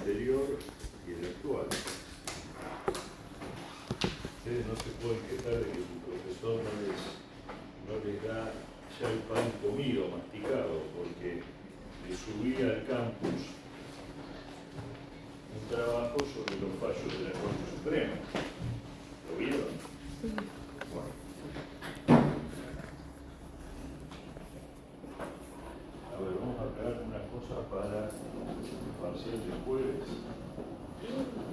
anterior y el actual. Ustedes no se pueden quejar de que su profesor no les da ya el pan comido, masticado, porque le subí al campus un trabajo sobre los fallos de la Corte Suprema. ¿Lo vieron? Bueno. A ver, vamos a crear una cosa para el parcial de jueves.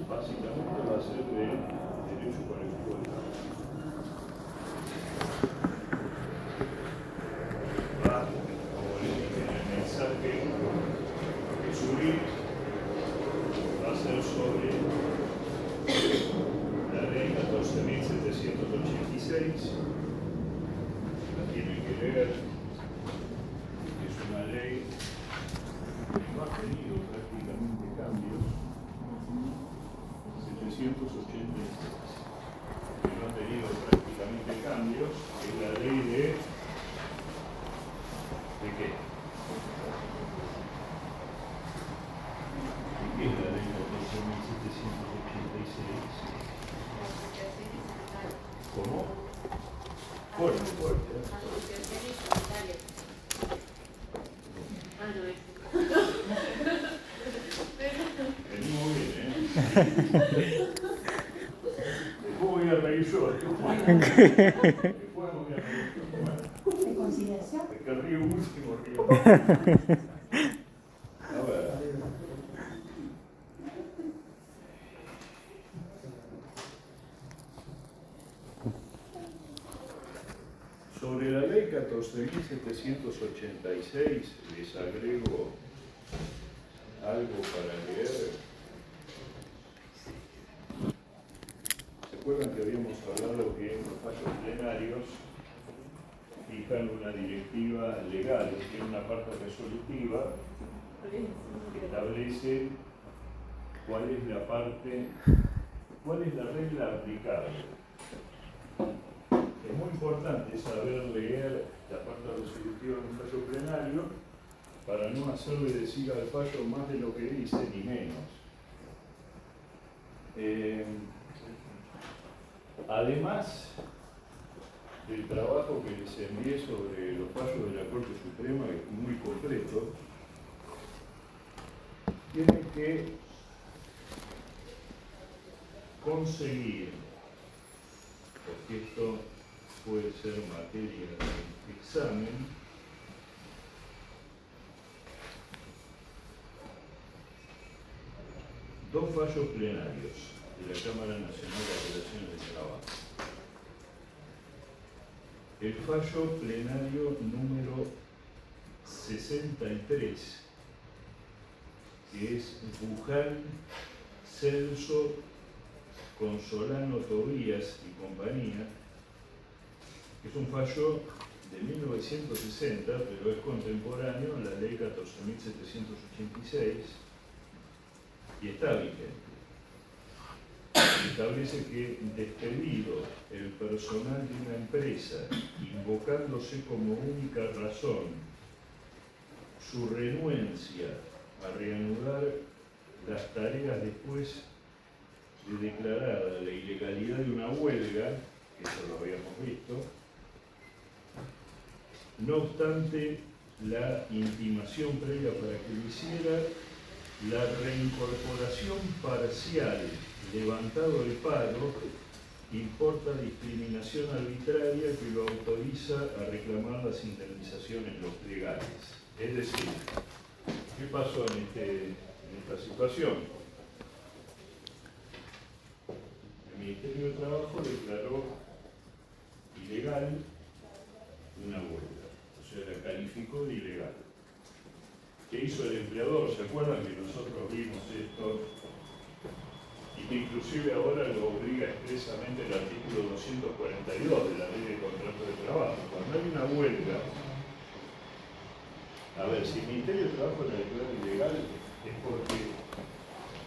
Básicamente va a ser de derecho colectivo del trabajo. Va, como les dije en el mensaje que subí, va a ser sobre la ley 14.786. La tienen que leer. Es una ley que no ha tenido prácticamente cambios. 786. Que no ha tenido prácticamente cambios. Es la ley ¿de qué? ¿De qué es la ley 14.786? ¿Cómo? Fuerte, fuerte. Venimos bien, ¿eh? Después voy a reír yo. Después me voy a reír yo. ¿De conciliación? El que río último río. A ver. Sobre la ley 14.786 les agrego algo para leer. ¿Se acuerdan que habíamos hablado que los fallos plenarios fijan una directiva legal, tiene una parte resolutiva que establece cuál es la regla aplicable? Es muy importante saber leer la parte resolutiva de un fallo plenario para no hacerle decir al fallo más de lo que dice ni menos. Además del trabajo que les envié sobre los fallos de la Corte Suprema, que es muy completo, tienen que conseguir, porque esto puede ser materia de examen, dos fallos plenarios de la Cámara Nacional de Apelaciones del Trabajo. El fallo plenario número 63, que es Buján, Celso, Consolano, Tobías y compañía, que es un fallo de 1960, pero es contemporáneo a la ley 14.786 y está vigente. Establece que despedido el personal de una empresa, invocándose como única razón su renuencia a reanudar las tareas después de declarada la ilegalidad de una huelga, que eso lo habíamos visto, no obstante la intimación previa para que lo hiciera, la reincorporación parcial levantado el paro importa discriminación arbitraria que lo autoriza a reclamar las indemnizaciones legales. Es decir, ¿qué pasó en esta situación? El Ministerio de Trabajo declaró ilegal una huelga, o sea, la calificó de ilegal. ¿Qué hizo el empleador? ¿Se acuerdan que nosotros vimos esto? Y que inclusive ahora lo obliga expresamente el artículo 242 de la Ley de Contrato de Trabajo. Cuando hay una huelga, a ver, si el Ministerio de Trabajo la declara ilegal, es porque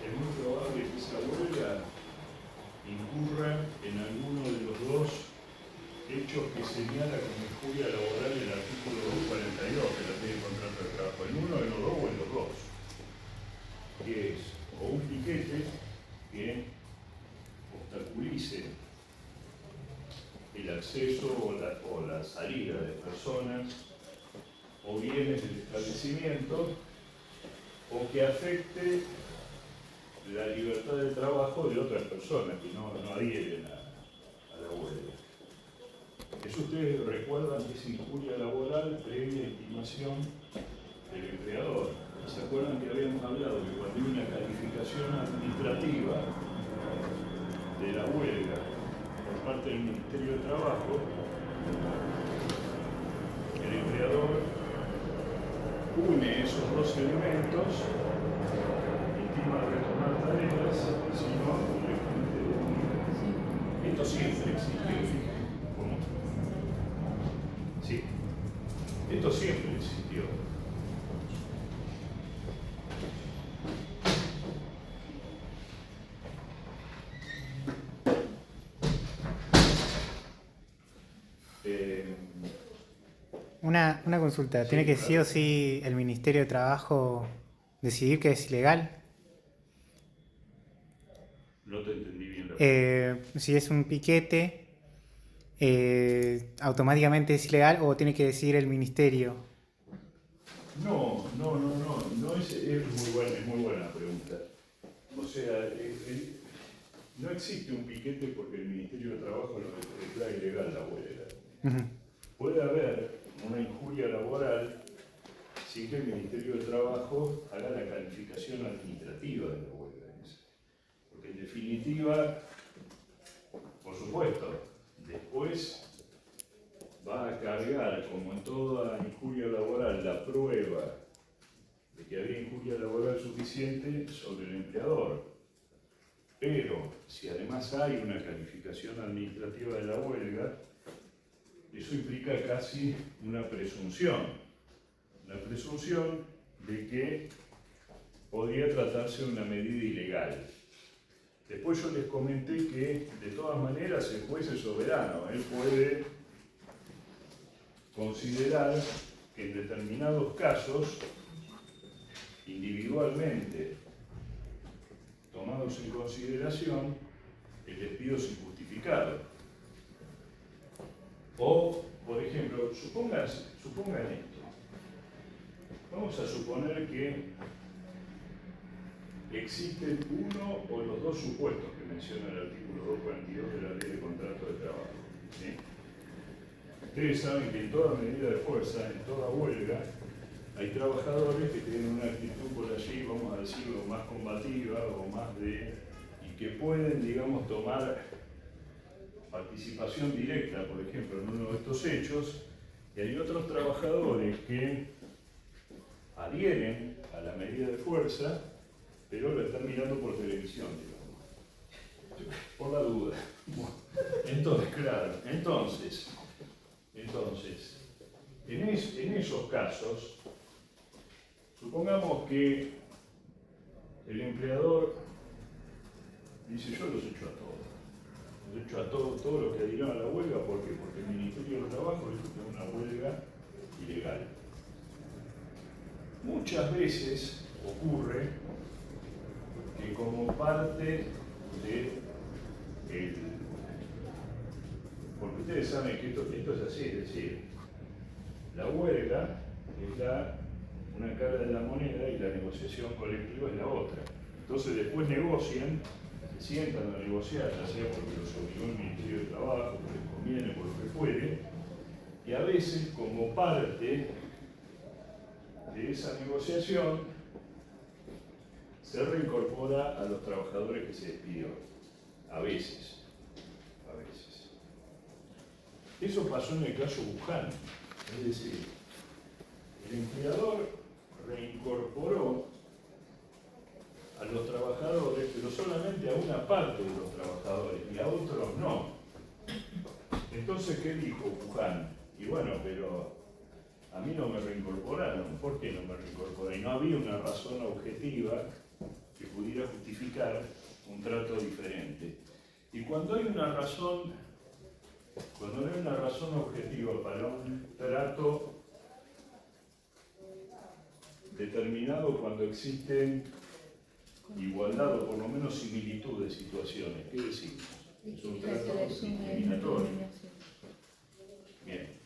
es muy probable que esa huelga incurra en alguno de los dos hechos que señala como injuria laboral el artículo 242 de la Ley de Contrato de Trabajo, en uno, en los dos o en los dos, que es o o un piquete que obstaculice el acceso o la salida de personas o bienes del establecimiento, o que afecte la libertad de trabajo de otras personas que no adhieren a la huelga. Eso ustedes recuerdan que es injuria laboral previa intimación del empleador. ¿Se acuerdan que habíamos hablado que cuando hay una calificación administrativa de la huelga por parte del Ministerio de Trabajo, el empleador une esos dos elementos, intima retomar tareas, si no, directamente denuncia? Esto siempre existió. ¿Cómo? Sí. Esto siempre existió. Una consulta, Sí, ¿tiene que claro. sí o sí el Ministerio de Trabajo decidir que es ilegal? No te entendí bien la pregunta. Si es un piquete, ¿automáticamente es ilegal o tiene que decidir el Ministerio? No es muy buena pregunta. O sea, no existe un piquete porque el Ministerio de Trabajo lo declara ilegal la huelga. Ujú. Puede haber una injuria laboral sin que el Ministerio de Trabajo haga la calificación administrativa de la huelga. Porque en definitiva, por supuesto, después va a cargar, como en toda injuria laboral, la prueba de que había injuria laboral suficiente sobre el empleador. Pero si además hay una calificación administrativa de la huelga, eso implica casi una presunción de que podría tratarse de una medida ilegal. Después yo les comenté que de todas maneras el juez es soberano, él puede considerar que en determinados casos, individualmente tomados en consideración, el despido es injustificado. O, por ejemplo, supongan esto. Vamos a suponer que existen uno o los dos supuestos que menciona el artículo 242 de la Ley de Contrato de Trabajo. ¿Sí? Ustedes saben que en toda medida de fuerza, en toda huelga, hay trabajadores que tienen una actitud por allí, vamos a decirlo, más combativa o más y que pueden, digamos, tomar participación directa, por ejemplo, en uno de estos hechos, y hay otros trabajadores que adhieren a la medida de fuerza, pero lo están mirando por televisión, digamos, por la duda. Entonces, claro, en esos casos, supongamos que el empleador dice: yo los echo a todos los que adhirieron a la huelga. ¿Por qué? Porque el Ministerio de Trabajo dijo que es una huelga ilegal. Muchas veces ocurre que como parte porque ustedes saben que esto es así, es decir, la huelga es una cara de la moneda y la negociación colectiva es la otra. Entonces después negocian, se sientan a negociar, ya sea porque los obligó el Ministerio de Trabajo, porque les conviene, por lo que fuere, y a veces como parte de esa negociación se reincorpora a los trabajadores que se despidió. A veces. Eso pasó en el caso Wuhan. Es decir, el empleador reincorporó a los trabajadores, pero solamente a una parte de los trabajadores y a otros no. Entonces, ¿qué dijo Wuhan? Y bueno, pero a mí no me reincorporaron. ¿Por qué no me reincorporaron? Y no había una razón objetiva que pudiera justificar un trato diferente. Y cuando hay una razón objetiva para un trato determinado, cuando existen igualdad o por lo menos similitud de situaciones. ¿Qué decimos? Es un trato discriminatorio. Bien.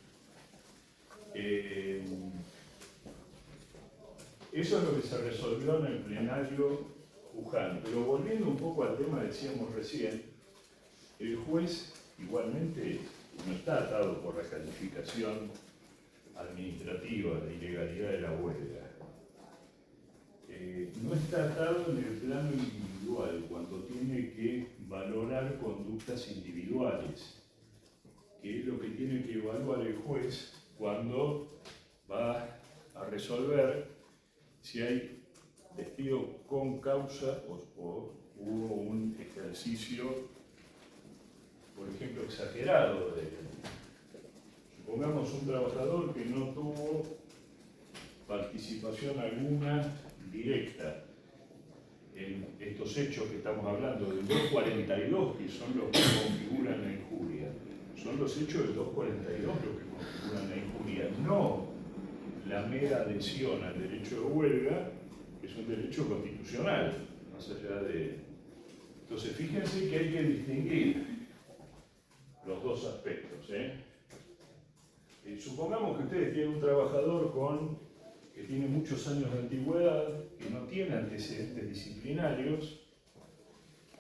Eso es lo que se resolvió en el plenario Luján. Pero volviendo un poco al tema, decíamos recién, el juez igualmente no está atado por la calificación administrativa de ilegalidad de la huelga. No está atado en el plano individual cuando tiene que valorar conductas individuales, que es lo que tiene que evaluar el juez cuando va a resolver si hay despido con causa o hubo un ejercicio, por ejemplo, exagerado. Supongamos un trabajador que no tuvo participación alguna directa en estos hechos que estamos hablando, del 242, que son los que configuran la injuria. Son los hechos del 242 los que configuran la injuria, no la mera adhesión al derecho de huelga, que es un derecho constitucional, más allá de... Entonces, fíjense que hay que distinguir los dos aspectos. Supongamos que ustedes tienen un trabajador que tiene muchos años de antigüedad, que no tiene antecedentes disciplinarios,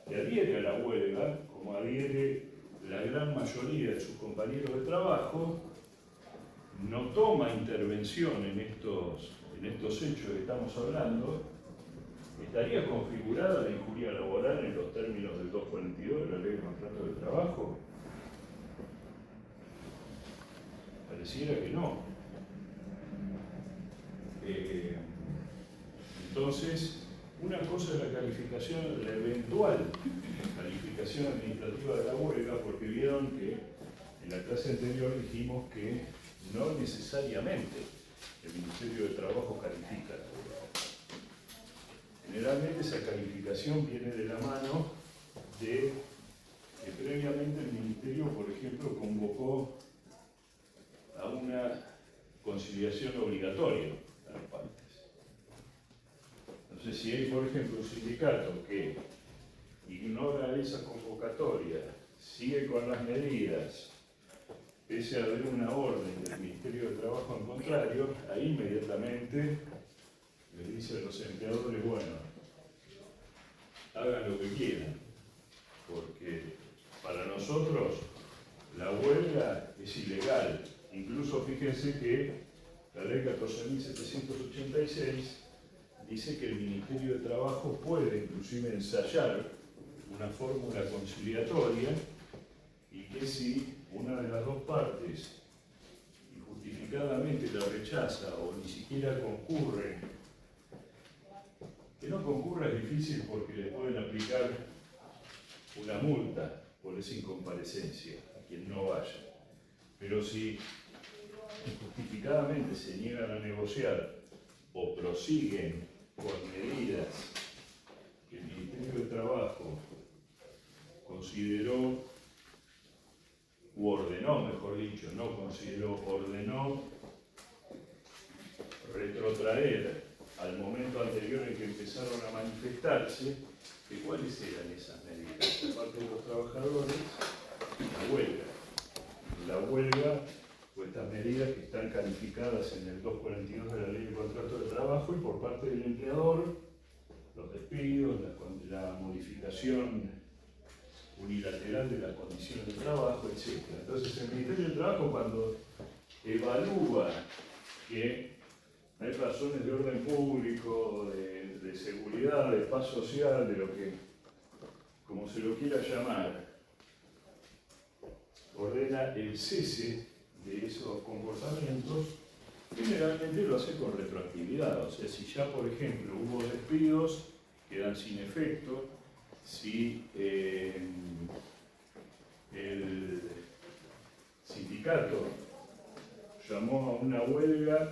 que adhiere a la huelga, como adhiere la gran mayoría de sus compañeros de trabajo, no toma intervención en estos hechos que estamos hablando, ¿estaría configurada la injuria laboral en los términos del 242 de la Ley de Contratos de Trabajo? Pareciera que no. Entonces, una cosa es la calificación, la eventual calificación administrativa de la huelga, porque vieron que en la clase anterior dijimos que no necesariamente el Ministerio de Trabajo califica la huelga. Generalmente esa calificación viene de la mano de que previamente el Ministerio, por ejemplo, convocó a una conciliación obligatoria a las partes. Entonces, si hay, por ejemplo, un sindicato que ignora esa convocatoria, sigue con las medidas, pese a haber una orden del Ministerio de Trabajo en contrario, ahí inmediatamente les dice a los empleadores, bueno, hagan lo que quieran, porque para nosotros la huelga es ilegal. Incluso fíjense que la ley 14.786 dice que el Ministerio de Trabajo puede inclusive ensayar una fórmula conciliatoria y que si una de las dos partes injustificadamente la rechaza o ni siquiera concurre, que no concurra es difícil porque le pueden aplicar una multa por esa incomparecencia a quien no vaya, pero si injustificadamente se niegan a negociar o prosiguen con medidas que el Ministerio de Trabajo consideró u ordenó, mejor dicho, no consideró, ordenó retrotraer al momento anterior en que empezaron a manifestarse, que cuáles eran esas medidas por parte de los trabajadores, la huelga o estas medidas que están calificadas en el 242 de la Ley de Contratos de Trabajo, y por parte del empleador, los despidos, la modificación unilateral de las condiciones de trabajo, etc. Entonces, el Ministerio de Trabajo, cuando evalúa que hay razones de orden público, de seguridad, de paz social, de lo que, como se lo quiera llamar, ordena el cese de esos comportamientos, generalmente lo hace con retroactividad. O sea, si ya, por ejemplo, hubo despidos, quedan sin efecto. Si el sindicato llamó a una huelga,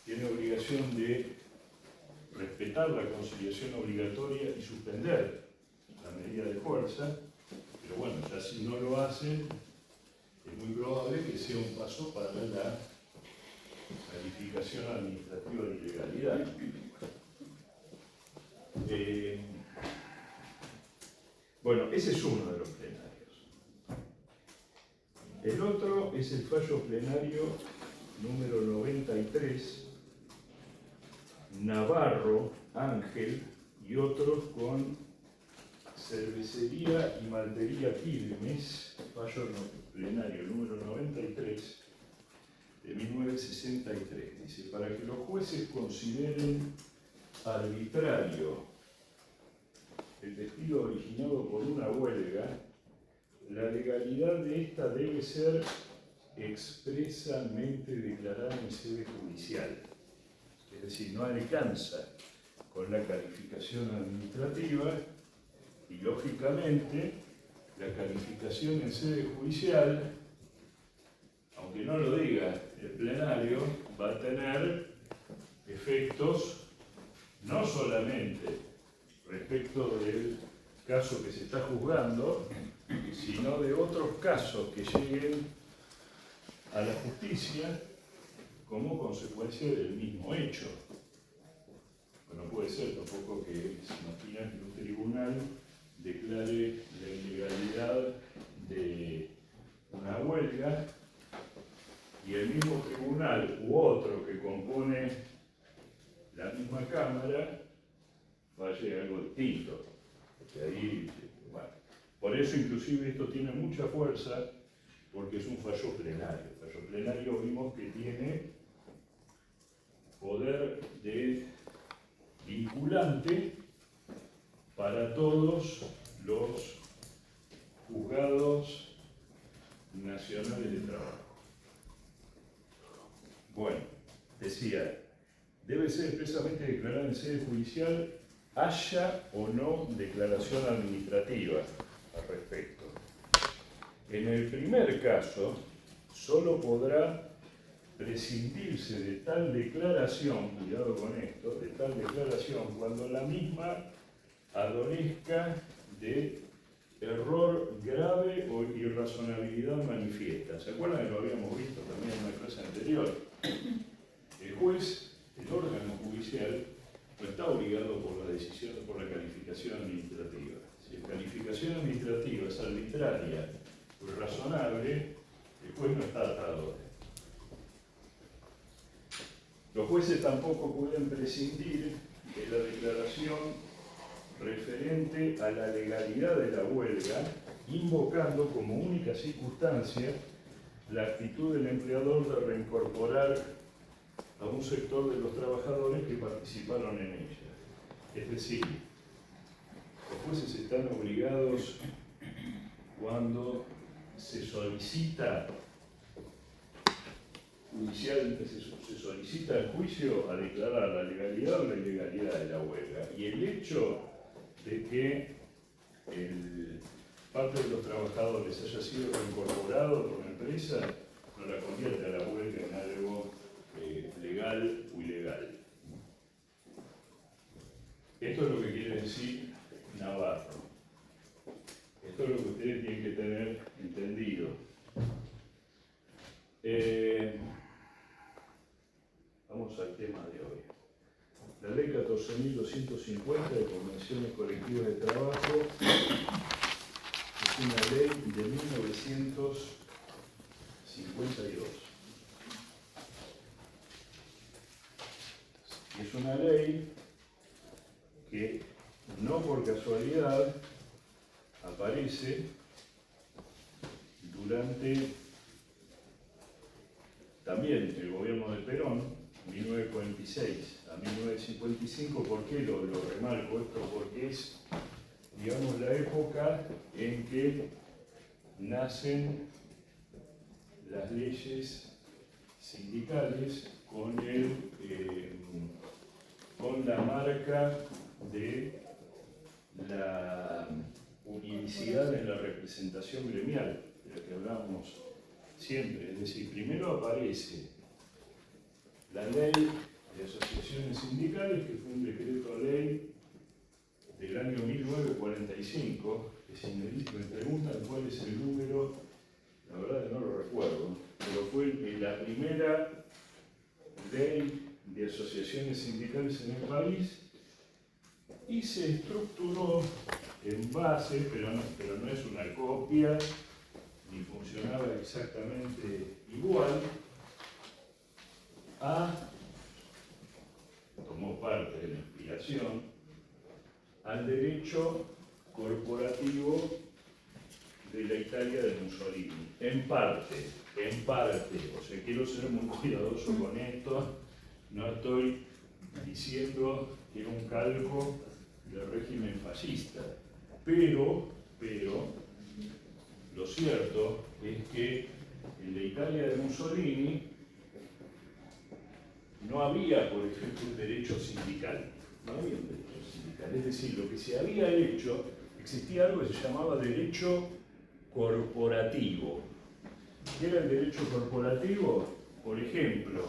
tiene obligación de respetar la conciliación obligatoria y suspender la medida de fuerza, pero bueno, ya si no lo hacen, es muy probable que sea un paso para la calificación administrativa de ilegalidad. Bueno, ese es uno de los plenarios. El otro es el fallo plenario número 93, Navarro, Ángel y otros con Cervecería y Maltería Quilmes, fallo plenario número 93 de 1963. Dice, para que los jueces consideren arbitrario el despido originado por una huelga, la legalidad de esta debe ser expresamente declarada en sede judicial. Es decir, no alcanza con la calificación administrativa y, lógicamente, la calificación en sede judicial, aunque no lo diga el plenario, va a tener efectos no solamente respecto del caso que se está juzgando, sino de otros casos que lleguen a la justicia como consecuencia del mismo hecho. No puede ser tampoco que se imagina que un tribunal declare la ilegalidad de una huelga y el mismo tribunal u otro que compone la misma Cámara falle algo distinto. Porque ahí, bueno, por eso inclusive esto tiene mucha fuerza, porque es un fallo plenario. El fallo plenario vimos que tiene poder de vinculante para todos los juzgados nacionales de trabajo. Bueno, decía, debe ser expresamente declarada en sede judicial, haya o no declaración administrativa al respecto. En el primer caso, solo podrá prescindirse de tal declaración, cuidado con esto, de tal declaración cuando la misma adolezca de error grave o irrazonabilidad manifiesta. ¿Se acuerdan que lo habíamos visto también en una clase anterior? El juez, el órgano judicial, no está obligado por la decisión, por la calificación administrativa. Si la calificación administrativa es arbitraria o irrazonable, el juez no está atado. Los jueces tampoco pueden prescindir de la declaración referente a la legalidad de la huelga, invocando como única circunstancia la actitud del empleador de reincorporar a un sector de los trabajadores que participaron en ella. Es decir, los jueces están obligados cuando se solicita se solicita el juicio a declarar la legalidad o la ilegalidad de la huelga. Y el hecho de que parte de los trabajadores haya sido reincorporado por la empresa no la convierte a la huelga en algo legal o ilegal. Esto es lo que quiere decir Navarro. Esto es lo que ustedes tienen que tener entendido. Vamos al tema de hoy. La ley 14.250 de convenciones colectivas de trabajo es una ley de 1952. Es una ley que no por casualidad aparece durante también el gobierno de Perón, 1946 a 1955. ¿Por qué lo remarco esto? Porque es, digamos, la época en que nacen las leyes sindicales con la marca de la unicidad en la representación gremial, de la que hablábamos siempre. Es decir, primero aparece la ley de asociaciones sindicales, que fue un decreto ley del año 1945, que si me preguntan cuál es el número, la verdad que no lo recuerdo, pero fue la primera ley de asociaciones sindicales en el país y se estructuró en base, pero no es una copia, ni funcionaba exactamente igual tomó parte de la inspiración, al derecho corporativo de la Italia de Mussolini. En parte, o sea, quiero ser muy cuidadoso con esto, no estoy diciendo que era un calco del régimen fascista, pero lo cierto es que en la Italia de Mussolini no había, por ejemplo, un derecho sindical. No había un derecho sindical. Es decir, lo que se había hecho, existía algo que se llamaba derecho corporativo. ¿Qué era el derecho corporativo? Por ejemplo,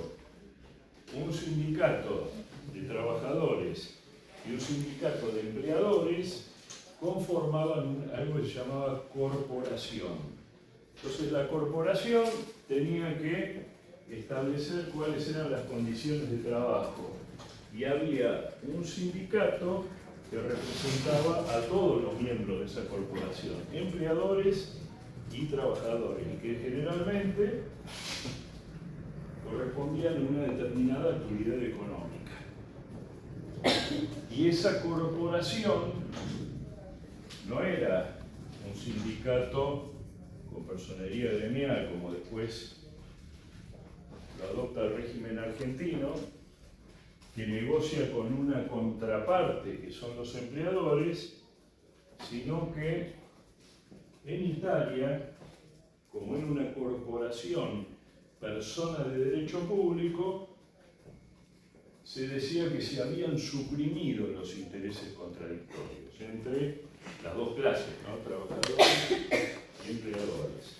un sindicato de trabajadores y un sindicato de empleadores conformaban algo que se llamaba corporación. Entonces la corporación tenía que establecer cuáles eran las condiciones de trabajo y había un sindicato que representaba a todos los miembros de esa corporación, empleadores y trabajadores, y que generalmente correspondían a una determinada actividad económica. Y esa corporación no era un sindicato con personería gremial, como después lo adopta el régimen argentino, que negocia con una contraparte, que son los empleadores, sino que en Italia, como era una corporación, persona de derecho público, se decía que se habían suprimido los intereses contradictorios entre las dos clases, ¿no? Trabajadores y empleadores.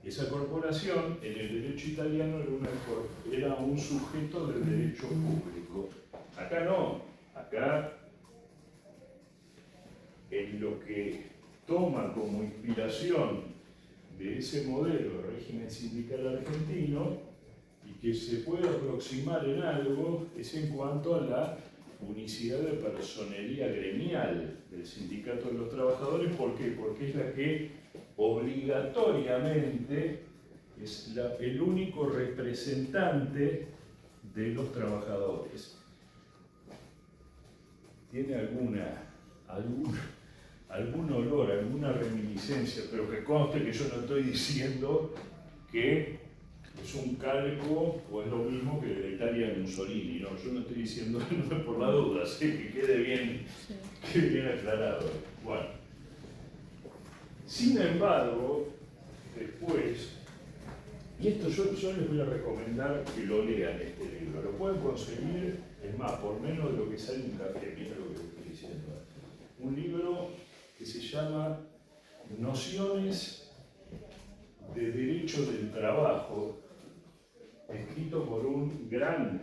Esa corporación, en el derecho italiano, era un sujeto del derecho público. Acá no, acá en lo que toma como inspiración de ese modelo de régimen sindical argentino y que se puede aproximar en algo es en cuanto a la unicidad de personería gremial del sindicato de los trabajadores. ¿Por qué? Porque es la que obligatoriamente es el único representante de los trabajadores. ¿Tiene algún olor, alguna reminiscencia? Pero que conste que yo no estoy diciendo que es un calco o es lo mismo que la Italia de Mussolini. No, yo no estoy diciendo por la duda, sé que quede bien aclarado. Bueno. Sin embargo, después, y esto yo les voy a recomendar que lo lean este libro, lo pueden conseguir, es más, por menos de lo que sale un café, mira lo que estoy diciendo. Un libro que se llama Nociones de Derecho del Trabajo, escrito por un gran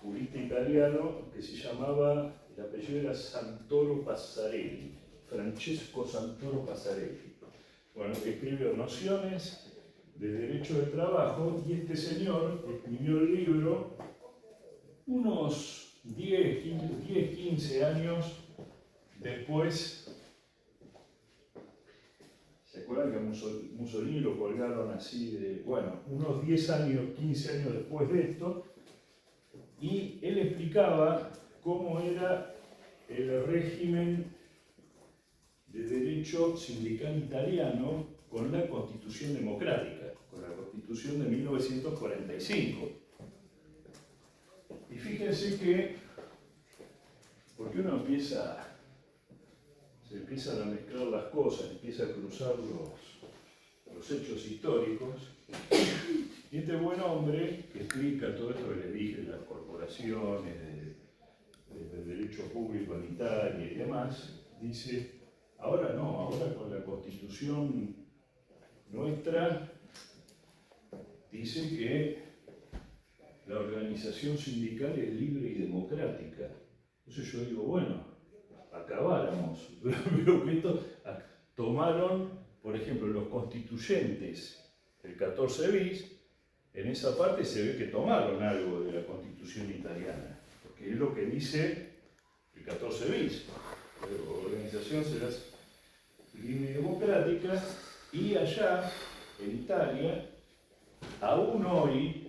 jurista italiano que se llamaba, el apellido era Santoro Passarelli. Francesco Santoro Passarelli. Bueno, que escribió Nociones de Derecho del Trabajo, y este señor escribió el libro unos 10-15 años después. ¿Se acuerdan que a Mussolini lo colgaron así de, bueno, unos 10 años, 15 años después de esto? Y él explicaba cómo era el régimen de derecho sindical italiano con la Constitución democrática, con la Constitución de 1945. Y fíjense que, porque uno se empiezan a mezclar las cosas, empieza a cruzar los hechos históricos, y este buen hombre que explica todo esto que les dije de las corporaciones, del derecho público en Italia y demás, dice: ahora no, ahora con la Constitución nuestra dice que la organización sindical es libre y democrática. Entonces yo digo, bueno, acabáramos. Veo que esto tomaron, por ejemplo, los constituyentes del 14 bis, en esa parte se ve que tomaron algo de la Constitución italiana, porque es lo que dice el 14 bis, Organización Civil y Democrática, y allá, en Italia, aún hoy,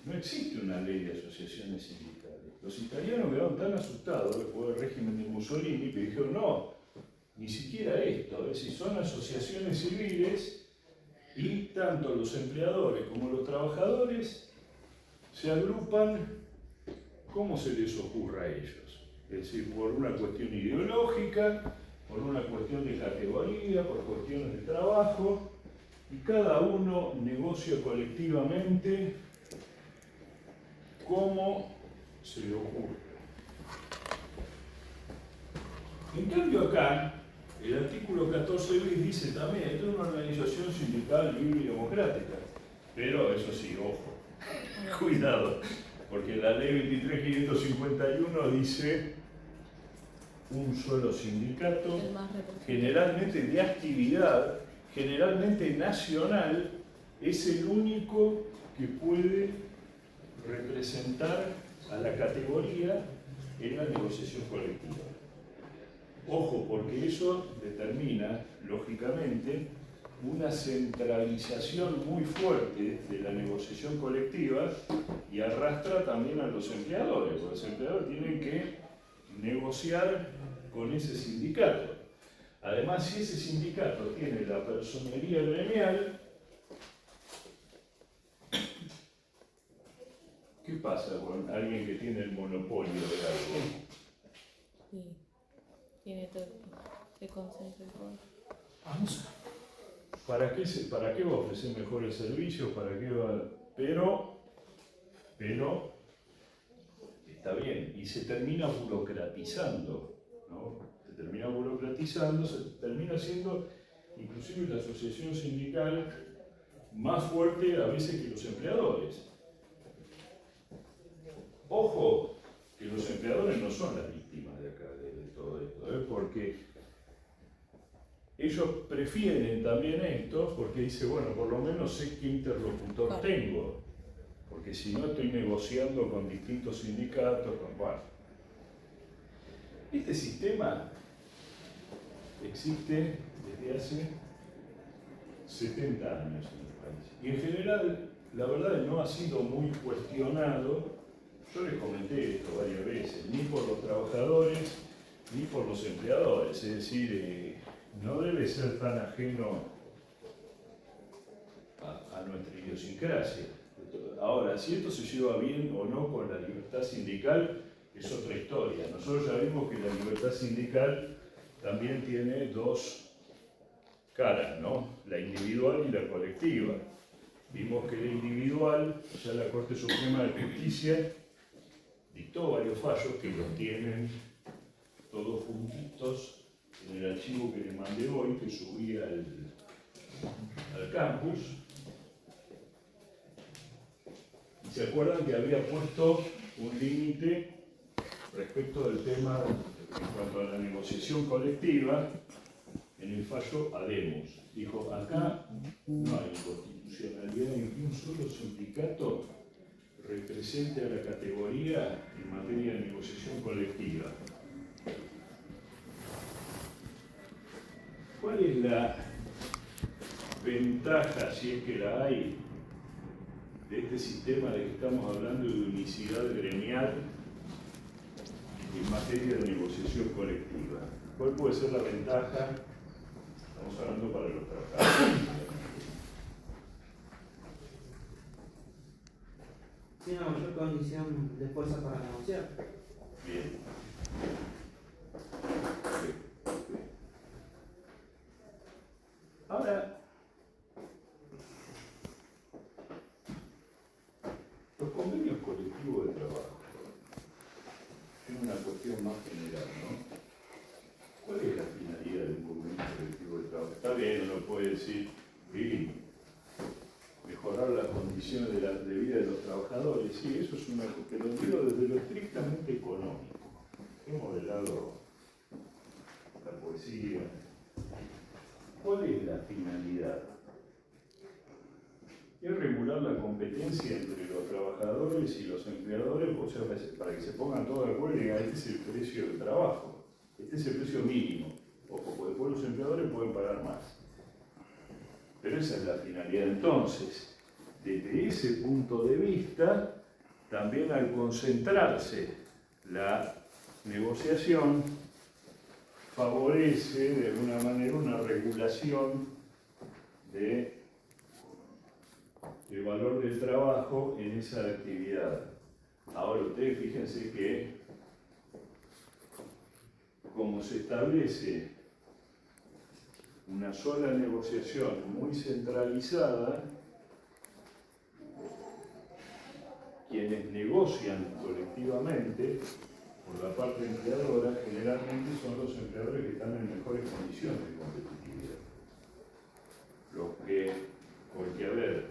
no existe una ley de asociaciones sindicales. Los italianos quedaron tan asustados después del régimen de Mussolini que dijeron, no, ni siquiera esto, es decir, son asociaciones civiles y tanto los empleadores como los trabajadores se agrupan como se les ocurra a ellos. Es decir, por una cuestión ideológica, por una cuestión de categoría, por cuestiones de trabajo, y cada uno negocia colectivamente como se le ocurre. En cambio acá, el artículo 14 bis dice también, esto es una organización sindical libre y democrática, pero eso sí, ojo, cuidado, porque la ley 23.551 dice un solo sindicato, generalmente de actividad, generalmente nacional, es el único que puede representar a la categoría en la negociación colectiva. Ojo, porque eso determina, lógicamente, una centralización muy fuerte de la negociación colectiva y arrastra también a los empleadores, porque los empleadores tienen que negociar con ese sindicato. Además, si ese sindicato tiene la personería gremial, ¿qué pasa con alguien que tiene el monopolio de algo? Sí, tiene todo, se concentra en todo. Vamos. ¿Para qué va a ofrecer mejores servicios? ¿Para qué va? Pero está bien, y se termina burocratizando, ¿no? Se termina siendo inclusive la asociación sindical más fuerte a veces que los empleadores. Ojo, que los empleadores no son las víctimas de acá, de todo esto, porque ellos prefieren también esto, porque dice, bueno, por lo menos sé qué interlocutor tengo, porque si no estoy negociando con distintos sindicatos, bueno. Este sistema existe desde hace 70 años en el país, y en general, la verdad, no ha sido muy cuestionado. Yo les comenté esto varias veces, ni por los trabajadores, ni por los empleadores, es decir, no debe ser tan ajeno a nuestra idiosincrasia. Ahora, si esto se lleva bien o no con la libertad sindical, es otra historia. Nosotros ya vimos que la libertad sindical también tiene dos caras, ¿no? La individual y la colectiva. Vimos que la individual, ya la Corte Suprema de Justicia dictó varios fallos que los tienen todos juntitos en el archivo que les mandé hoy, que subí al campus. Y se acuerdan que había puesto un límite respecto del tema en cuanto a la negociación colectiva en el fallo Habemus. Dijo, acá no hay inconstitucionalidad en que un solo sindicato represente a la categoría en materia de negociación colectiva. ¿Cuál es la ventaja, si es que la hay, de este sistema de que estamos hablando de unicidad gremial en materia de negociación colectiva? ¿Cuál puede ser la ventaja? Estamos hablando para los trabajadores. Sí, una mayor condición de fuerza para negociar. Bien. Ahora, los convenios colectivos de trabajo es una cuestión más general, ¿no? ¿Cuál es la finalidad de un convenio colectivo de trabajo? Está bien, uno puede decir, sí, mejorar las condiciones de vida de los trabajadores, sí, eso es una cuestión, pero digo desde lo estrictamente económico. Hemos modelado la poesía. ¿Cuál es la finalidad? Es regular estimular la competencia entre los trabajadores y los empleadores, o sea, para que se pongan todos de acuerdo y digan, este es el precio del trabajo, este es el precio mínimo. Ojo, porque después los empleadores pueden pagar más. Pero esa es la finalidad. Entonces, desde ese punto de vista, también al concentrarse la negociación, favorece de alguna manera una regulación del valor del trabajo en esa actividad. Ahora ustedes fíjense que como se establece una sola negociación muy centralizada, quienes negocian colectivamente por la parte empleadora generalmente son los empleadores que están en mejores condiciones de competitividad. Los que, porque a ver,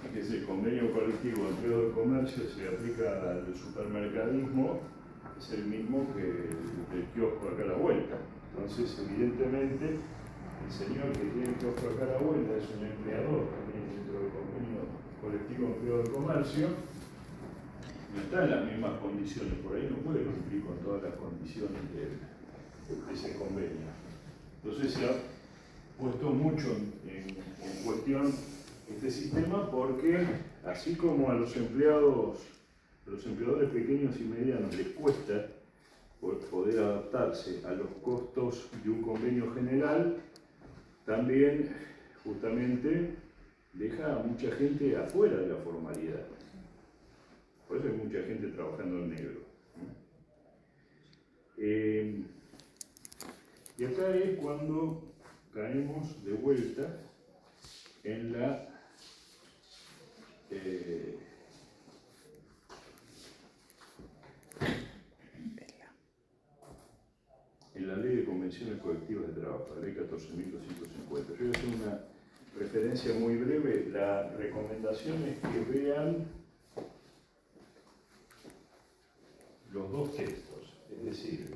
fíjese, el convenio colectivo de empleo del comercio se aplica al supermercadismo, es el mismo que el kiosco acá a la vuelta. Entonces, evidentemente, el señor que tiene el kiosco acá a la vuelta es un empleador también dentro del convenio colectivo de empleo del comercio, no está en las mismas condiciones, por ahí no puede cumplir con todas las condiciones de ese convenio. Entonces se ha puesto mucho en cuestión este sistema porque, así como a los empleadores pequeños y medianos les cuesta poder adaptarse a los costos de un convenio general, también justamente deja a mucha gente afuera de la formalidad. Por eso hay mucha gente trabajando en negro. Y acá es cuando caemos de vuelta en la ley de convenciones colectivas de trabajo, la ley 14.250. Yo voy a hacer una referencia muy breve. La recomendación es que vean los dos textos, es decir,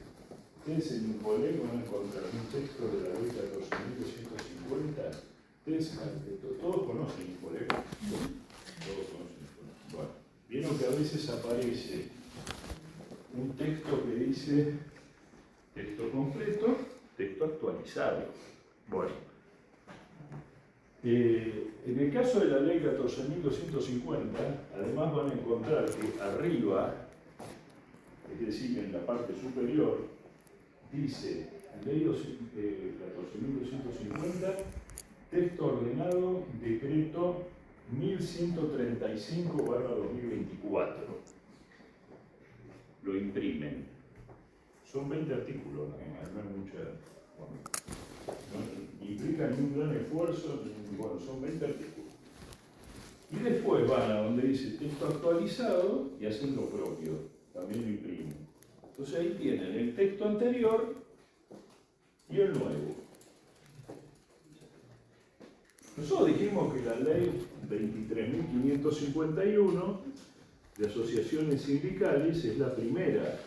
ustedes en Infolec van a encontrar un texto de la ley 14.250. Ustedes saben esto, todos conocen Infolec. Todos conocen Infolec. Bueno, vieron que a veces aparece un texto que dice texto completo, texto actualizado. Bueno, en el caso de la ley 14.250, además van a encontrar que arriba, es decir, en la parte superior, dice ley 14.250, texto ordenado, decreto 1135/2024. Lo imprimen. Son 20 artículos, no hay mucha. Bueno, no implica ni un gran esfuerzo, bueno, son 20 artículos. Y después van a donde dice texto actualizado y hacen lo propio, también lo imprimen. Entonces ahí tienen el texto anterior y el nuevo. Nosotros dijimos que la ley 23.551 de asociaciones sindicales es la primera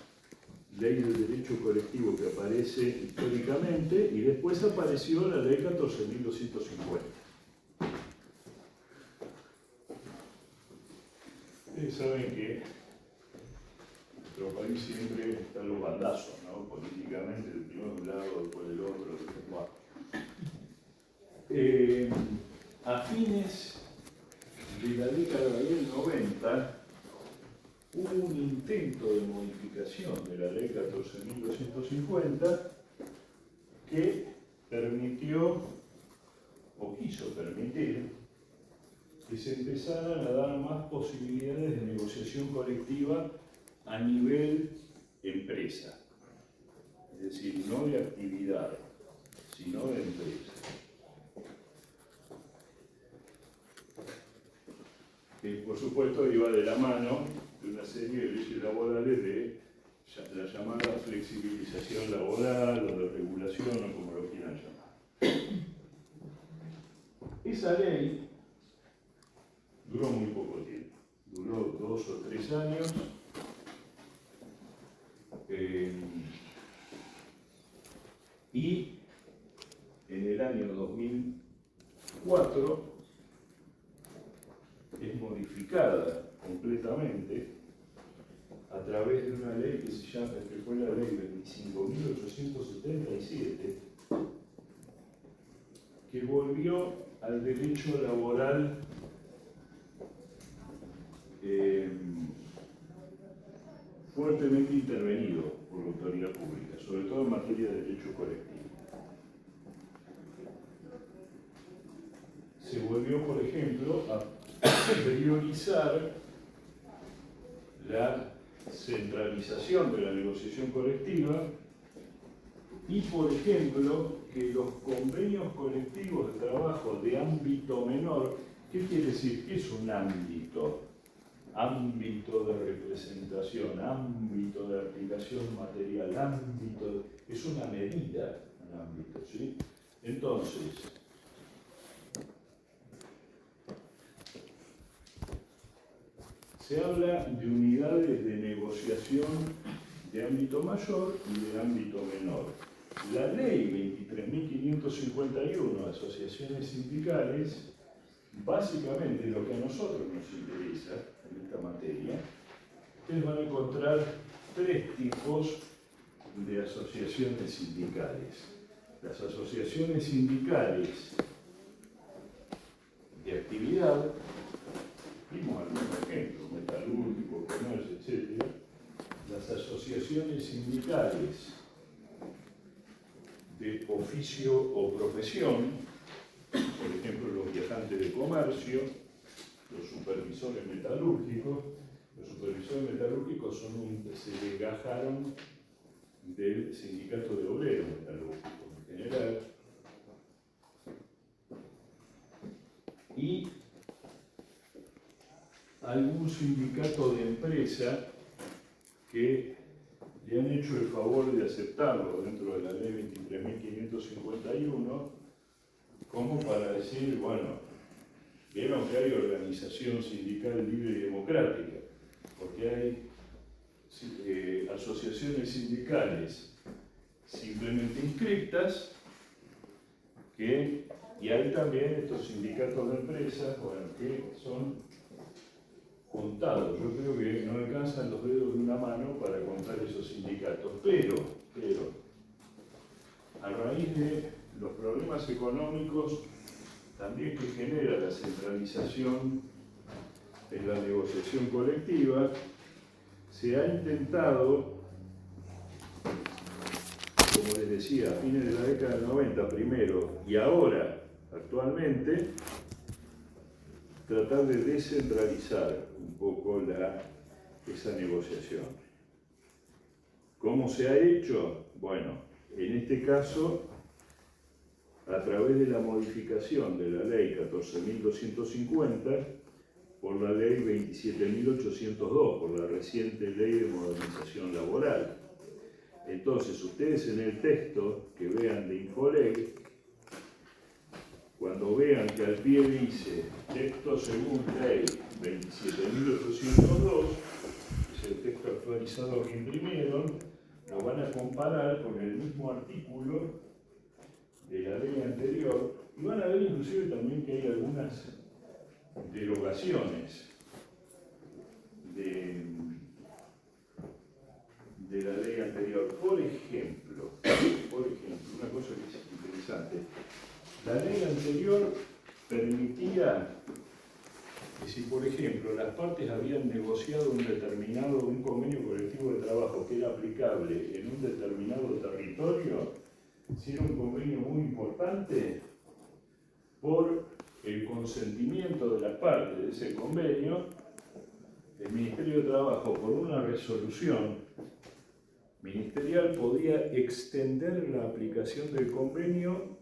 ley del derecho colectivo que aparece históricamente y después apareció la ley 14.250. Ustedes saben que en nuestro país siempre están los bandazos, ¿no? Políticamente, el primero de un lado, después del otro, bueno. A fines de la década del 90 hubo un intento de modificación de la ley 14.250 que permitió, o quiso permitir, que se empezaran a dar más posibilidades de negociación colectiva a nivel empresa. Es decir, no de actividad, sino de empresa. Que por supuesto iba de la mano de una serie de leyes laborales de la llamada flexibilización laboral o de regulación o como lo quieran llamar. Esa ley duró muy poco tiempo, duró 2 o 3 años. Y en el año 2004 través de una ley que se llama, que fue la ley 25.877, que volvió al derecho laboral fuertemente intervenido por la autoridad pública, sobre todo en materia de derecho colectivo. Se volvió, por ejemplo, a priorizar la centralización de la negociación colectiva y, por ejemplo, que los convenios colectivos de trabajo de ámbito menor, ¿qué quiere decir? ¿Qué es un ámbito? Ámbito de representación, ámbito de aplicación material, ámbito, es una medida, un ámbito, ¿sí? Entonces, se habla de unidades de negociación de ámbito mayor y de ámbito menor. La ley 23.551 de asociaciones sindicales, básicamente lo que a nosotros nos interesa en esta materia, ustedes van a encontrar tres tipos de asociaciones sindicales. Las asociaciones sindicales de actividad, vimos algunos ejemplos, metalúrgico, comercio, etc. Las asociaciones sindicales de oficio o profesión, por ejemplo, los viajantes de comercio, los supervisores metalúrgicos. Los supervisores metalúrgicos se desgajaron del sindicato de obreros metalúrgicos en general. Y algún sindicato de empresa que le han hecho el favor de aceptarlo dentro de la ley 23.551 como para decir, bueno, vieron que hay organización sindical libre y democrática, porque hay asociaciones sindicales simplemente inscritas y hay también estos sindicatos de empresas, bueno, que son contados. Yo creo que no alcanzan los dedos de una mano para contar esos sindicatos, pero a raíz de los problemas económicos también que genera la centralización en la negociación colectiva, se ha intentado, como les decía, a fines de la década del 90 primero y ahora, actualmente, tratar de descentralizar un poco esa negociación. ¿Cómo se ha hecho? Bueno, en este caso, a través de la modificación de la ley 14.250 por la ley 27.802, por la reciente ley de modernización laboral. Entonces, ustedes en el texto que vean de Infoleg, cuando vean que al pie dice texto según ley 27.802, es el texto actualizado que imprimieron, lo van a comparar con el mismo artículo de la ley anterior y van a ver inclusive también que hay algunas derogaciones de la ley anterior. Por ejemplo, una cosa que es interesante. La ley anterior permitía que si, por ejemplo, las partes habían negociado un convenio colectivo de trabajo que era aplicable en un determinado territorio, si era un convenio muy importante, por el consentimiento de las partes de ese convenio, el Ministerio de Trabajo, por una resolución ministerial, podía extender la aplicación del convenio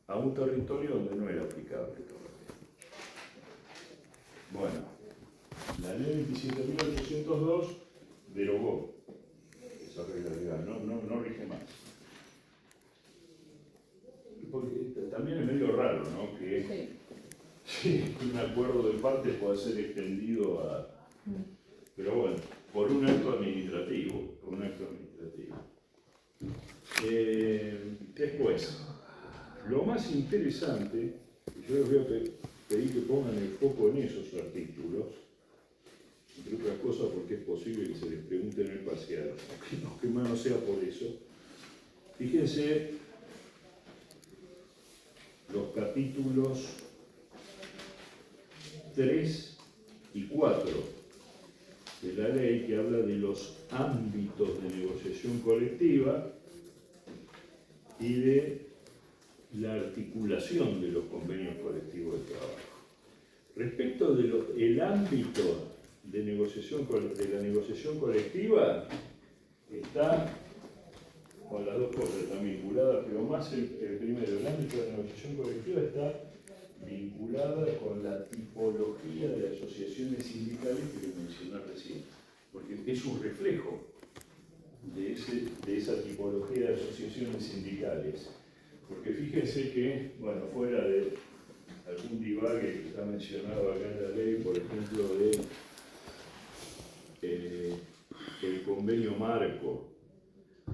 a un territorio donde no era aplicable todavía. Bueno, la ley 27.802 derogó esa regla legal, no rige más. Porque también es medio raro, ¿no? Que sí, un acuerdo de partes pueda ser extendido a... Pero bueno, por un acto administrativo. Después, lo más interesante, yo les voy a pedir que pongan el foco en esos artículos, entre otras cosas porque es posible que se les pregunte en el parcial, aunque más no sea por eso. Fíjense los capítulos 3 y 4 de la ley, que habla de los ámbitos de negociación colectiva y de la articulación de los convenios colectivos de trabajo. Respecto del ámbito de la negociación colectiva, está con las dos cosas, están vinculadas, pero más el primero, el ámbito de la negociación colectiva está vinculada con la tipología de asociaciones sindicales que les mencioné recién, porque es un reflejo de esa tipología de asociaciones sindicales. Porque fíjense que, bueno, fuera de algún divague que está mencionado acá en la ley, por ejemplo, el convenio marco,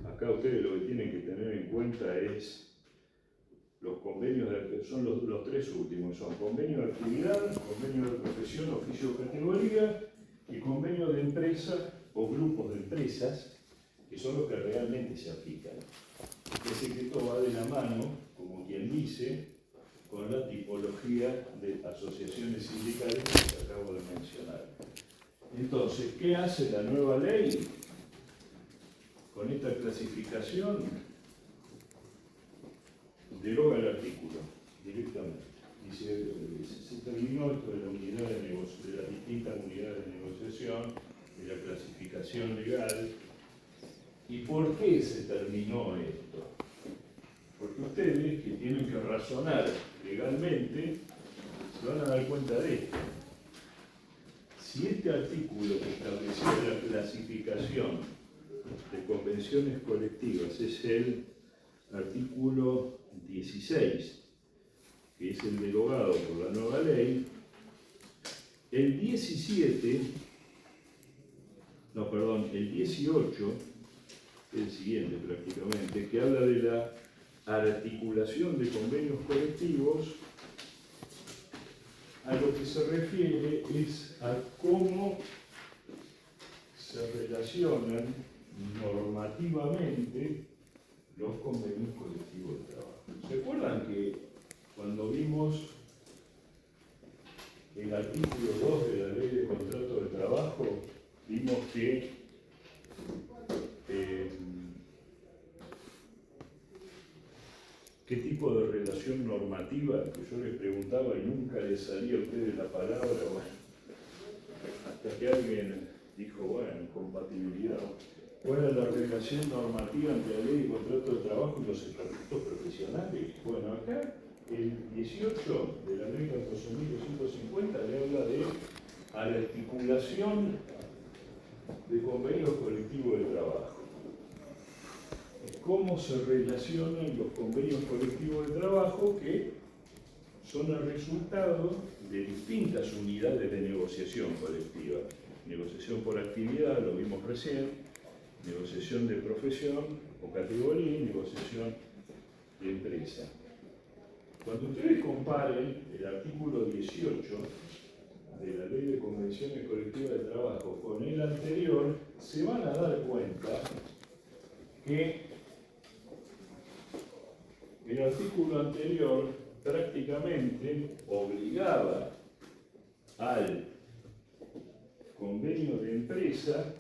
acá ustedes lo que tienen que tener en cuenta es los convenios, son los tres últimos, son convenio de actividad, convenio de profesión, oficio o categoría, y convenio de empresa o grupos de empresas, que son los que realmente se aplican. Ese que todo va de la mano, como quien dice, con la tipología de asociaciones sindicales que acabo de mencionar. Entonces, ¿qué hace la nueva ley con esta clasificación? Deroga el artículo directamente. Dice, se terminó esto de la unidad de negocio, de las distintas unidades de negociación, de la clasificación legal. ¿Y por qué se terminó esto? Porque ustedes, que tienen que razonar legalmente, se van a dar cuenta de esto. Si este artículo que establecía la clasificación de convenciones colectivas es el artículo 16, que es el derogado por la nueva ley, el 18, el siguiente prácticamente, que habla de la articulación de convenios colectivos, a lo que se refiere es a cómo se relacionan normativamente los convenios colectivos de trabajo. ¿Se acuerdan que cuando vimos el artículo 2 de la Ley de Contrato de Trabajo, vimos que qué tipo de relación normativa, que yo les preguntaba y nunca les salía a ustedes la palabra, bueno, hasta que alguien dijo, bueno, incompatibilidad. ¿Cuál es la relación normativa entre la Ley de Contrato de Trabajo y los estatutos profesionales? Bueno, acá el 18 de la Ley 14.250 le habla de articulación de convenios colectivos de trabajo. Cómo se relacionan los convenios colectivos de trabajo que son el resultado de distintas unidades de negociación colectiva. Negociación por actividad, lo vimos recién, negociación de profesión o categoría y negociación de empresa. Cuando ustedes comparen el artículo 18 de la Ley de Convenciones Colectivas de Trabajo con el anterior, se van a dar cuenta que el artículo anterior prácticamente obligaba al convenio de empresa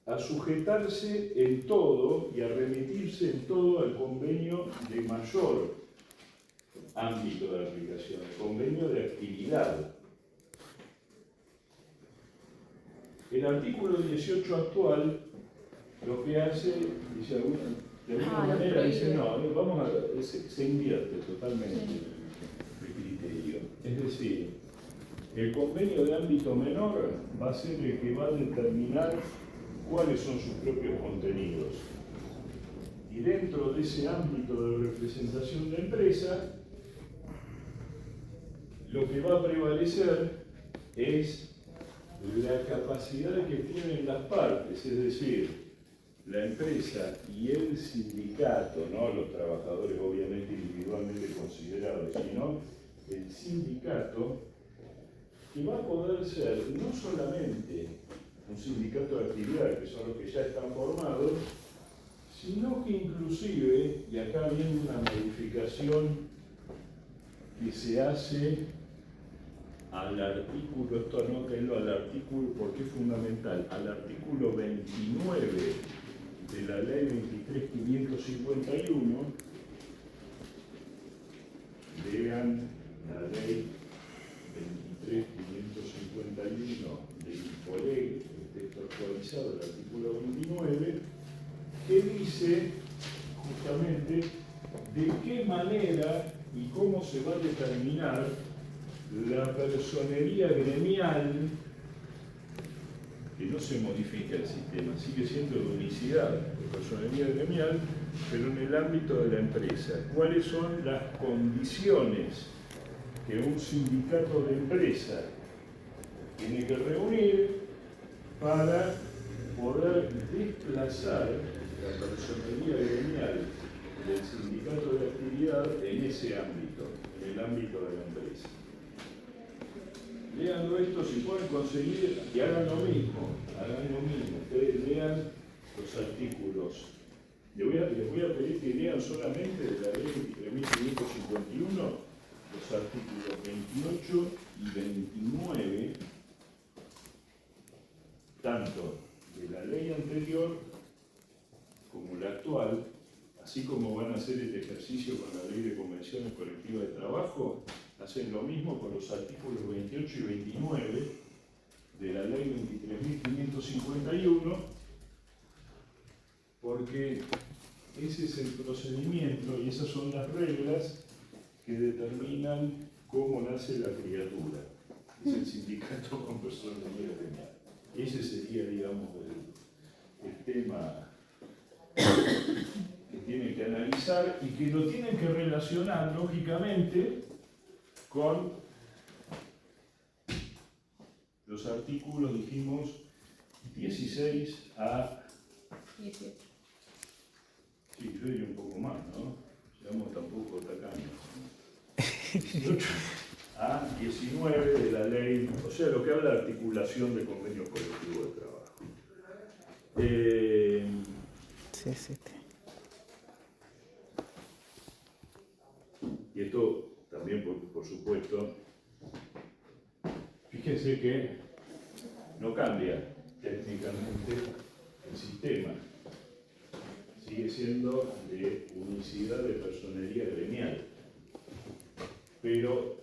a sujetarse en todo y a remitirse en todo al convenio de mayor ámbito de aplicación, el convenio de actividad. El artículo 18 actual lo que hace, dice de alguna manera, dice no, se invierte totalmente el criterio. Es decir, el convenio de ámbito menor va a ser el que va a determinar cuáles son sus propios contenidos. Y dentro de ese ámbito de representación de empresa, lo que va a prevalecer es la capacidad que tienen las partes, es decir, la empresa y el sindicato, no los trabajadores obviamente individualmente considerados, sino el sindicato, que va a poder ser no solamente un sindicato de actividad, que son los que ya están formados, sino que inclusive, y acá viene una modificación que se hace al artículo, esto anótenlo, al artículo, porque es fundamental, al artículo 29 de la ley 23.551, lean la ley 23.551 del IPOLEG, el texto actualizado del artículo 29, que dice justamente de qué manera y cómo se va a determinar la personería gremial, que no se modifica el sistema, sigue siendo de unicidad de personería gremial, pero en el ámbito de la empresa. ¿Cuáles son las condiciones que un sindicato de empresa tiene que reunir para poder desplazar la personería gremial del sindicato de actividad en ese ámbito, en el ámbito de la empresa? Leando esto, si pueden conseguir, y hagan lo mismo, ustedes lean los artículos. Les voy a pedir que lean solamente de la ley 23.551 los artículos 28 y 29, tanto de la ley anterior como la actual, así como van a hacer este ejercicio con la ley de convenciones colectivas de trabajo, hacen lo mismo con los artículos 28 y 29 de la ley 23.551, porque ese es el procedimiento y esas son las reglas que determinan cómo nace la criatura. Es el sindicato con personería gremial. Ese sería, digamos, el tema que tienen que analizar y que lo tienen que relacionar, lógicamente, con los artículos, dijimos, 16 a 18. Sí, yo diría un poco más, ¿no? Seamos tampoco tacaños. 18 a 19 de la ley, o sea, lo que habla de articulación de convenios colectivos de trabajo. Sí, sí. Y esto también, por supuesto, fíjense que no cambia técnicamente el sistema. Sigue siendo de unicidad de personería gremial. Pero,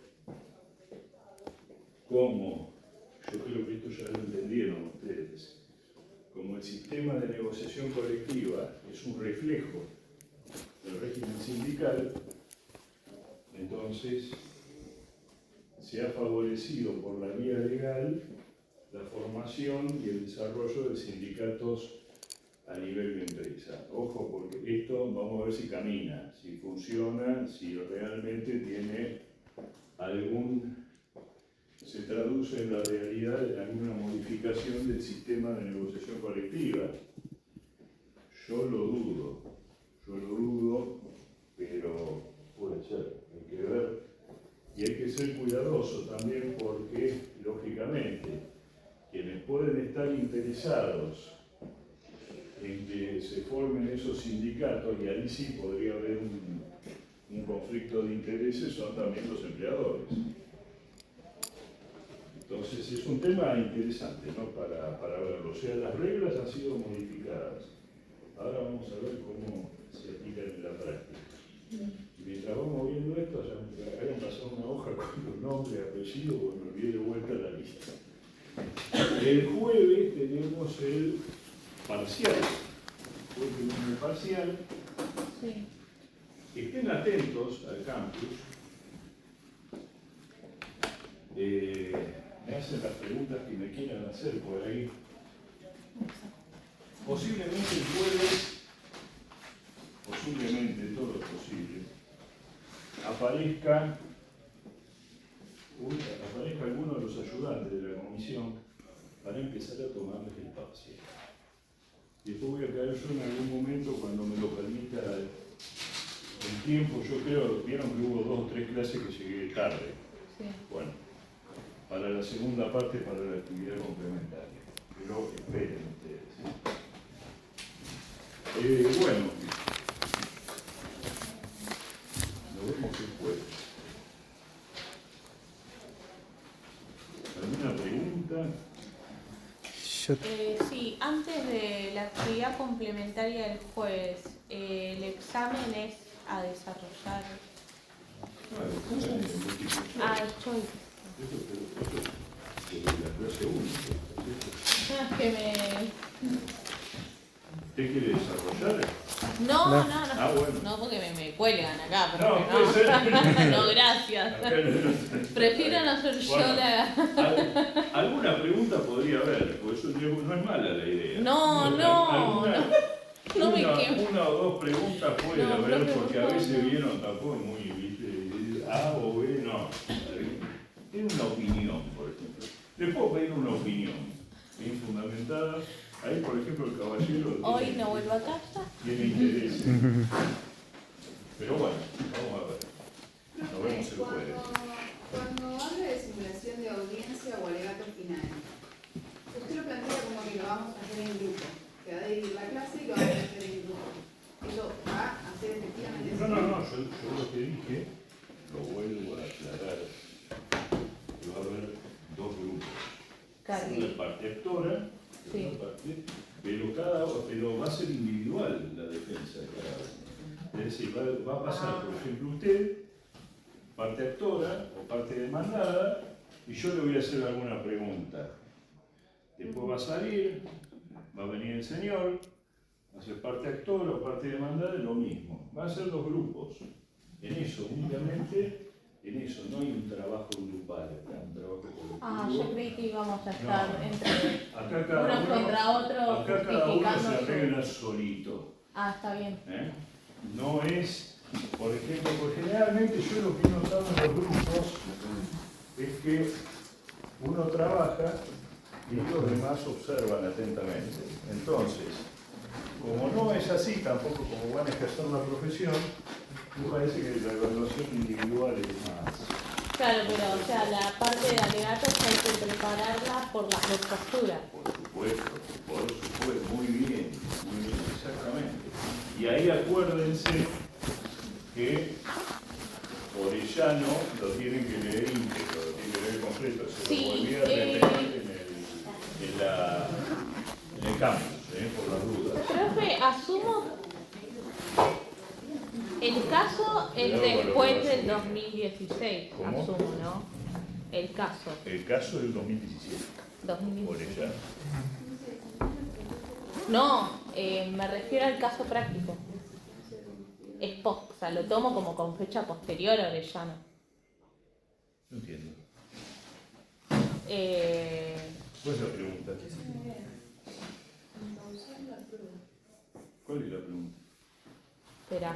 como, yo creo que esto ya lo entendieron ustedes, como el sistema de negociación colectiva es un reflejo del régimen sindical, entonces se ha favorecido por la vía legal la formación y el desarrollo de sindicatos a nivel de empresa. Ojo, porque esto vamos a ver si camina, si funciona, si realmente tiene se traduce en la realidad en alguna modificación del sistema de negociación colectiva. Yo lo dudo, pero puede ser, hay que ver. Y hay que ser cuidadoso también porque, lógicamente, quienes pueden estar interesados en que se formen esos sindicatos, y ahí sí podría haber un conflicto de intereses, son también los empleadores. Entonces es un tema interesante, ¿no? para verlo. O sea, las reglas han sido modificadas. Ahora vamos a ver cómo se aplican en la práctica. Y mientras vamos viendo esto, hayan pasado una hoja con los nombres, apellidos, porque me olvidé de vuelta la lista. El jueves tenemos el parcial. Sí. Estén atentos al campus. Me hacen las preguntas que me quieran hacer por ahí. Posiblemente el jueves, todo es posible, aparezca alguno de los ayudantes de la comisión para empezar a tomarles el parcial. Y después voy a caer yo en algún momento cuando me lo permita el tiempo. Yo creo, vieron que hubo 2 o 3 clases que llegué tarde. Sí. Bueno, para la segunda parte, para la actividad complementaria. Pero esperen ustedes. Bueno, nos vemos después. ¿Alguna pregunta? Yo, Sí, antes de la actividad complementaria del jueves, el examen es a desarrollar. Ah, el choice. Eso es la clase única. No, es que me... ¿Usted quiere desarrollar? No. Ah, bueno. No, porque me cuelgan acá, pero No, puede ser. no, gracias. Acá no. Prefiero no ser yo Bueno, la... alguna pregunta podría haber, porque eso no es mala la idea. No me quemo. Una o dos preguntas puede No, haber, profe, porque a por veces favor. vieron tampoco muy, ¿viste? A o B, no. Tiene una opinión, por ejemplo. Le puedo pedir una opinión bien fundamentada. Ahí, por ejemplo, el caballero Hoy tiene, no vuelvo a casa. tiene interés. Pero bueno, vamos a ver. Nos vemos el jueves. Cuando habla de simulación de audiencia o alegato final, usted lo plantea como que lo vamos a hacer en grupo, que va a dividir la clase y lo vamos a hacer en grupo. ¿Eso va a hacer efectivamente eso? No, yo lo que dije, lo vuelvo a aclarar, que va a haber dos grupos. Claro. Una parte actora, Sí. otra parte, pero va a ser individual la defensa de cada uno. Es decir, va a pasar, por ejemplo, usted, parte actora o parte demandada, y yo le voy a hacer alguna pregunta. Después va a salir, va a venir el señor, va a ser parte actora o parte demandada, es lo mismo. Va a ser dos grupos. En eso, únicamente, en eso, no hay un trabajo grupal, acá, un trabajo colectivo. Ah, yo creí que íbamos a estar No. entre Acá cada uno uno, contra otro acá cada uno se justificando su... arregla solito. Ah, está bien. ¿Eh? No es, por ejemplo, porque generalmente yo lo que he notado en los grupos es que uno trabaja y los demás observan atentamente. Entonces, como no es así, tampoco como van a ejercer la profesión, me parece que la evaluación individual es más. Claro, pero o sea, la parte de alegatos hay que prepararla por la postura. Por supuesto, muy bien, exactamente. Y ahí acuérdense que Orellano lo tienen que leer íntegro, lo tienen que leer completo, se Sí, lo volví a repetir en el campus, por las dudas. Profe, asumo... El caso es Cuidado con lo después que vas a del subir. 2016, ¿Cómo? asumo, ¿no? El caso, El caso del 2017, 2016. Orellano. No, me refiero al caso práctico. Es post, o sea, lo tomo como con fecha posterior a Orellano. No entiendo. ¿Cuál es la pregunta? ¿Cuál es la pregunta? Espera.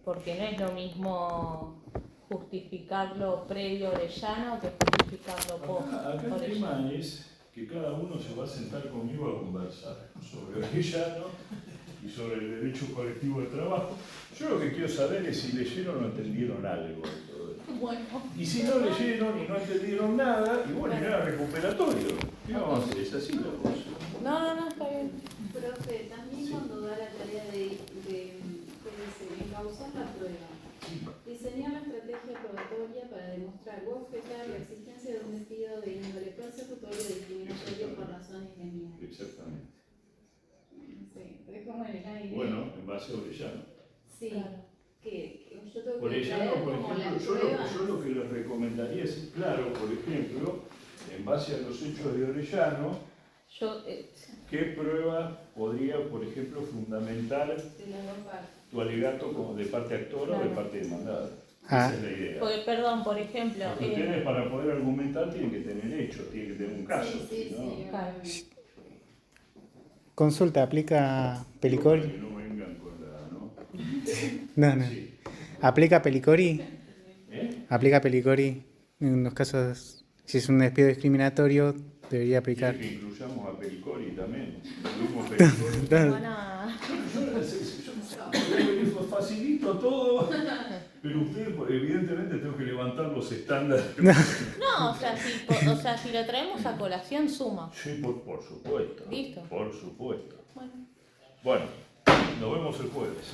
Porque no es lo mismo justificarlo previo a Orellano que justificarlo post Acá el Orellano. tema es que cada uno se va a sentar conmigo a conversar sobre Orellano y sobre el derecho colectivo del trabajo. Yo lo que quiero saber es si leyeron o entendieron algo de todo esto. Bueno, Y si no leyeron y no entendieron nada, y bueno, era recuperatorio. ¿Qué vamos a hacer? Es así la cosa. no, está bien. Profe, también Sí. cuando da la tarea de encauzar la prueba, diseñar la estrategia probatoria para demostrar o objetar la existencia de un despido de índole persecutorio o discriminatorio por razones de miedo. Exactamente. Sí, pero es como en el aire. Bueno, en base a Orellano. Sí, Claro. que yo tengo que Orellano, traer por como la ejemplo, prueba. yo lo que les recomendaría es, claro, por ejemplo, en base a los hechos de Orellano, Yo, ¿qué prueba podría, por ejemplo, fundamentar De las dos partes. tu alegato como de parte actora o de Claro. parte demandada? Ah. Esa es la idea. perdón, por ejemplo, Porque ustedes para poder argumentar tienen que tener hechos, tienen que tener un caso. Sí, ¿no? Claro. consulta, ¿aplica Pelicori? Que no vengan con la, ¿no? No. Sí. ¿Aplica Pelicori? ¿Eh? ¿Aplica Pelicori en los casos, si es un despido discriminatorio, debería aplicar? Quiere que incluyamos a Pelicori también. Incluimos Pelicori. van a... Yo facilito todo. Pero usted, evidentemente, tengo que levantar los estándares. No, o sea, si lo traemos a colación, suma. Sí, por supuesto. Listo. Por supuesto. Bueno. Bueno, nos vemos el jueves.